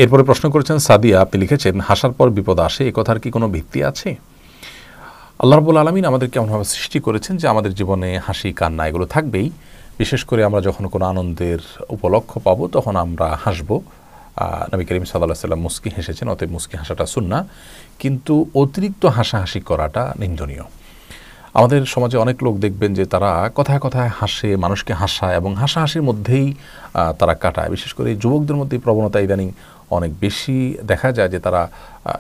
এরপরে প্রশ্ন করেছেন সাদিয়া, আপনি লিখেছেন হাসার পর বিপদ আসে, এ কথার কি কোনো ভিত্তি আছে? আল্লাহ রাব্বুল আলামিন আমাদেরকে এমনভাবে সৃষ্টি করেছেন যে আমাদের জীবনে হাসি কান্না এগুলো থাকবেই। বিশেষ করে আমরা যখন কোনো আনন্দের উপলক্ষ পাবো তখন আমরা হাসবো। নবী করিম সাল্লাল্লাহু আলাইহি ওয়াসাল্লাম মুস্কি হেসেছেন, অতএব মুস্কি হাসাটা সুন্নাহ। কিন্তু অতিরিক্ত হাসাহাসি করাটা নিন্দনীয়। আমাদের সমাজে অনেক লোক দেখবেন যে তারা কথায় কথায় হাসে, মানুষকে হাসায় এবং হাসাহাসির মধ্যেই তারা কাটায়। বিশেষ করে যুবকদের মধ্যে প্রবণতা ইদানিং অনেক বেশি দেখা যায় যে তারা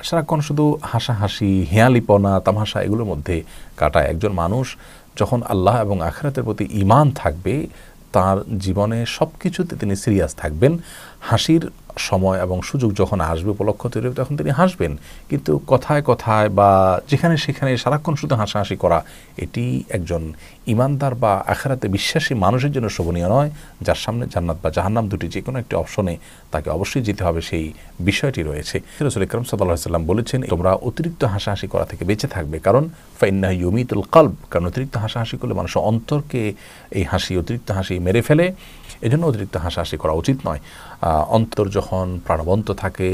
সারাক্ষণ শুধু হাসাহাসি, হেয়ালিপনা, তামাশা এগুলোর মধ্যে কাটায়। একজন মানুষ যখন আল্লাহ এবং আখিরাতের প্রতি ঈমান থাকবে, তার জীবনে সব কিছুতে তিনি সিরিয়াস থাকবেন। হাসির সময় এবং সুযোগ যখন আসবে, উপলক্ষ তৈরি হবে, তখন তিনি হাসবেন। কিন্তু কথায় কথায় বা যেখানে সেখানে সারাক্ষণ শুধু হাসাহাসি করা, এটি একজন ঈমানদার বা আখিরাতে বিশ্বাসী মানুষের জন্য শোভনীয় নয়। যার সামনে জান্নাত বা জাহান্নাম দুটি যে কোনো একটি অপশনে তাকে অবশ্যই যেতে হবে, সেই বিষয়টি রয়েছে। রাসূল আকরাম সাল্লাল্লাহু আলাইহি ওয়াসাল্লাম বলেছেন, তোমরা অতিরিক্ত হাসাহাসি করা থেকে বেঁচে থাকবে, কারণ ফাইন্নাহু ইউমিতুল কলব, কারণ অতিরিক্ত হাসাহাসি করলে মানুষের অন্তরকে এই হাসি, অতিরিক্ত হাসি মেরে ফেলে। এজন্য অতিরিক্ত হাসাহাসি করা উচিত নয়। অন্তর যখন প্রাণবন্ত থাকে,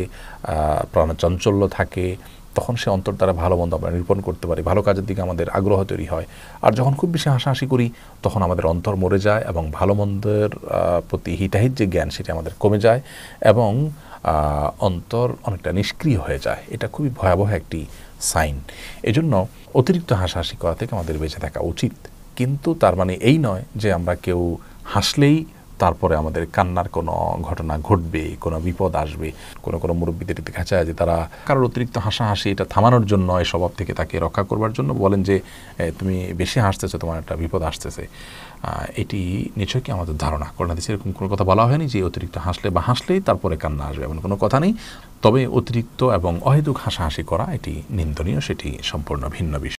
প্রাণচাঞ্চল্য থাকে, তখন সে অন্তর দ্বারা ভালো মন্দ আমরা নিরূপণ করতে পারি, ভালো কাজের দিকে আমাদের আগ্রহ তৈরি হয়। আর যখন খুব বেশি হাসাহাসি করি তখন আমাদের অন্তর মরে যায় এবং ভালো মন্দের প্রতি হিতাহিত যে জ্ঞান সেটি আমাদের কমে যায় এবং অন্তর অনেকটা নিষ্ক্রিয় হয়ে যায়। এটা খুবই ভয়াবহ একটি সাইন। এজন্য অতিরিক্ত হাসাহাসি করা থেকে আমাদের বেঁচে থাকা উচিত। কিন্তু তার মানে এই নয় যে আমরা কেউ হাসলেই তারপরে আমাদের কান্নার কোনো ঘটনা ঘটবে, কোনো বিপদ আসবে। কোনো কোনো মুরব্বীদের দেখা যায় যে তারা কারোর অতিরিক্ত হাসাহাসি এটা থামানোর জন্য, এই স্বভাব থেকে তাকে রক্ষা করবার জন্য বলেন যে তুমি বেশি হাসতেছো, তোমার একটা বিপদ আসতেছে। এটি নিশ্চয়ই কি আমাদের ধারণা। কোরআন হাদিসে এরকম কোনো কথা বলা হয়নি যে অতিরিক্ত হাসলে বা হাসলেই তারপরে কান্না আসবে, এমন কোনো কথা নেই। তবে অতিরিক্ত এবং অহেতুক হাসাহাসি করা এটি নিন্দনীয়, সেটি সম্পূর্ণ ভিন্ন বিষয়।